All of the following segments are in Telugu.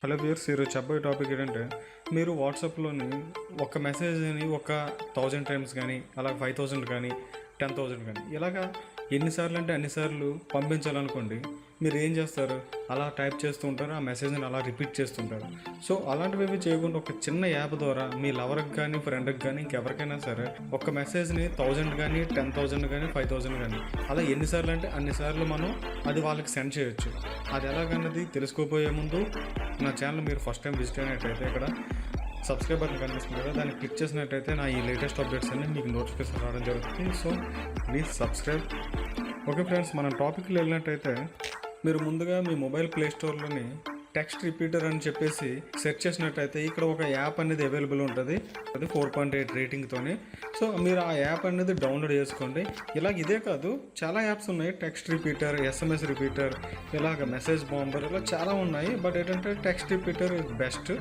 హలో వ్యూయర్స్, ఈరోజు చెప్పే టాపిక్ ఏంటంటే మీరు వాట్సాప్లోని ఒక మెసేజ్ని ఒక 1000 టైమ్స్ కానీ అలా 5000 కానీ 10,000 కానీ ఇలాగా ఎన్నిసార్లు అంటే అన్నిసార్లు పంపించాలనుకోండి. మీరు ఏం చేస్తారు? అలా టైప్ చేస్తూ ఉంటారు, ఆ మెసేజ్ని అలా రిపీట్ చేస్తుంటారు. సో అలాంటివి చేయకుండా ఒక చిన్న యాప్ ద్వారా మీ లవర్కి కానీ ఫ్రెండ్కి కానీ ఇంకెవరికైనా సరే ఒక మెసేజ్ని 1000 కానీ 10,000 కానీ 5,000 కానీ అలా ఎన్నిసార్లు అంటే అన్నిసార్లు మనం అది వాళ్ళకి సెండ్ చేయొచ్చు. అది ఎలాగన్నది తెలుసుకోపోయే ముందు నా ఛానల్ మీరు ఫస్ట్ టైం విజిట్ అయినట్టయితే ఇక్కడ సబ్స్క్రైబ్ బటన్ కనిపిస్తుంది కదా, దాన్ని క్లిక్ చేసినట్టయితే నా ఈ లేటెస్ట్ అప్డేట్స్ అన్ని మీకు నోటిఫికేషన్ రావడం జరుగుతుంది. So please subscribe. Okay friends, మనం టాపిక్లో వెళ్ళినట్టయితే మీరు ముందుగా మీ మొబైల్ ప్లే స్టోర్లోని టెక్స్ట్ రిపీటర్ అని చెప్పేసి సెర్చ్ చేసినట్టయితే ఇక్కడ ఒక యాప్ అనేది అవైలబుల్ ఉంటుంది. అది 4.8 రేటింగ్తోని. సో మీరు ఆ యాప్ అనేది డౌన్లోడ్ చేసుకోండి. ఇలాగ ఇదే కాదు, చాలా యాప్స్ ఉన్నాయి. టెక్స్ట్ రిపీటర్, SMS రిపీటర్, ఇలాగ మెసేజ్ బాంబర్, ఇలా చాలా ఉన్నాయి. బట్ ఏంటంటే text repeater is best.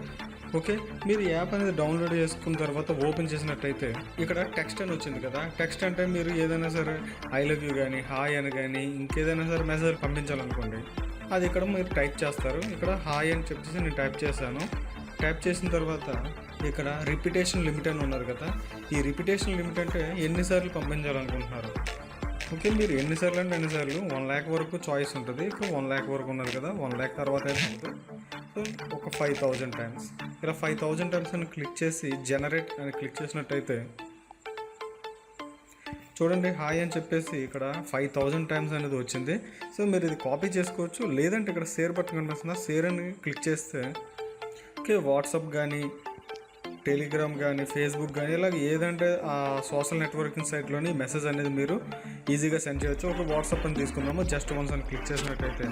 Okay, మీరు యాప్ అనేది డౌన్లోడ్ చేసుకున్న తర్వాత ఓపెన్ చేసినట్టయితే ఇక్కడ టెక్స్ట్ అని వచ్చింది కదా. టెక్స్ట్ అంటే మీరు ఏదైనా సరే ఐ లవ్ యూ కానీ హాయ్ అని కానీ ఇంకేదైనా సరే మెసేజ్ పంపించాలనుకోండి, అది ఇక్కడ మీరు టైప్ చేస్తారు. ఇక్కడ హాయ్ అని చెప్పేసి నేను టైప్ చేశాను. టైప్ చేసిన తర్వాత ఇక్కడ రిపిటేషన్ లిమిట్ అని ఉన్నారు కదా. ఈ రిపిటేషన్ లిమిట్ అంటే ఎన్నిసార్లు పంపించాలనుకుంటున్నారు. ఓకే, మీరు ఎన్నిసార్లు అంటే ఎన్నిసార్లు 1 lakh వరకు చాయిస్ ఉంటుంది. ఇప్పుడు 1 lakh వరకు ఉన్నది కదా, 1 lakh తర్వాత అయితే ఉంటుంది. సో ఒక 5,000 టైమ్స్, ఇలా 5,000 టైమ్స్ అని క్లిక్ చేసి జనరేట్ అని క్లిక్ చేసినట్టయితే చూడండి హాయ్ అని చెప్పేసి ఇక్కడ 5,000 టైమ్స్ అనేది వచ్చింది. సో మీరు ఇది కాపీ చేసుకోవచ్చు, లేదంటే ఇక్కడ షేర్ బటన్ కనిపిస్తుంది, షేర్ అని క్లిక్ చేస్తే ఓకే వాట్సాప్ కానీ టెలిగ్రామ్ కానీ ఫేస్బుక్ కానీ ఇలాగ ఏదంటే ఆ సోషల్ నెట్వర్కింగ్ సైట్లోని మెసేజ్ అనేది మీరు ఈజీగా సెండ్ చేయొచ్చు. ఒక వాట్సాప్ అని తీసుకుందాము. జస్ట్ వన్స్ అని క్లిక్ చేసినట్టయితే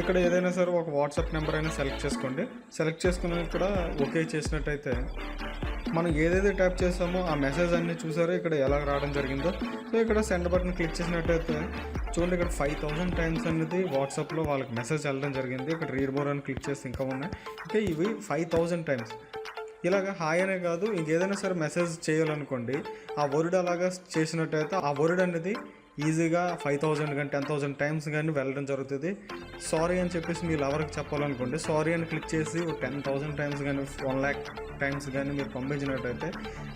ఇక్కడ ఏదైనా సరే ఒక వాట్సాప్ నెంబర్ అయినా సెలెక్ట్ చేసుకోండి. సెలెక్ట్ చేసుకుని ఇక్కడ ఓకే చేసినట్టయితే మనం ఏదైతే టైప్ చేస్తామో ఆ మెసేజ్ అన్నీ చూసారో ఇక్కడ ఎలా రావడం జరిగిందో. సో ఇక్కడ సెండ్ బటన్ క్లిక్ చేసినట్టయితే చూడండి ఇక్కడ 5,000 టైమ్స్ అనేది వాట్సాప్లో వాళ్ళకి మెసేజ్ వెళ్ళడం జరిగింది. ఇక్కడ రీడ్ మోర్ అని క్లిక్ చేస్తే ఇంకా ఉన్నాయి. ఓకే, ఇవి 5,000 టైమ్స్. ఇలాగ హాయ్ అనే కాదు, ఇంకేదైనా సరే మెసేజ్ చేయాలనుకోండి, ఆ వర్డ్ అలాగా చేసినట్టయితే ఆ వర్డ్ అనేది ఈజీగా 5,000 కానీ 10,000 టైమ్స్ కానీ వెళ్ళడం జరుగుతుంది. సారీ అని చెప్పేసి మీ లవర్కి చెప్పాలనుకోండి, సారీ అని క్లిక్ చేసి 10,000 టైమ్స్ కానీ 1 lakh టైమ్స్ కానీ మీరు పంపించినట్టయితే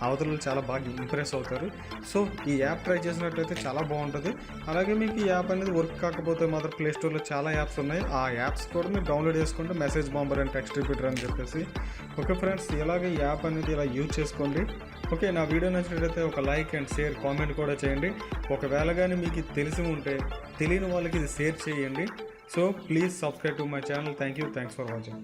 అవతలు చాలా బాగా ఇంప్రెస్ అవుతారు. సో ఈ యాప్ ట్రై చేసినట్టయితే చాలా బాగుంటుంది. అలాగే మీకు ఈ యాప్ అనేది వర్క్ కాకపోతే మాత్రం ప్లే స్టోర్లో చాలా యాప్స్ ఉన్నాయి. ఆ యాప్స్ కూడా మీరు డౌన్లోడ్ చేసుకుంటే message bomber and text repeater అని చెప్పేసి. ఓకే ఫ్రెండ్స్, ఇలాగే ఈ యాప్ అనేది ఇలా యూజ్ చేసుకోండి. ఓకే, నా వీడియో నచ్చినట్లయితే ఒక లైక్ అండ్ షేర్ కామెంట్ కూడా చేయండి. ఒకవేళ కానీ మీకు తెలిసి ఉంటే తెలియని వాళ్ళకి ఇది షేర్ చేయండి. So please subscribe to my channel. Thank you, thanks for watching.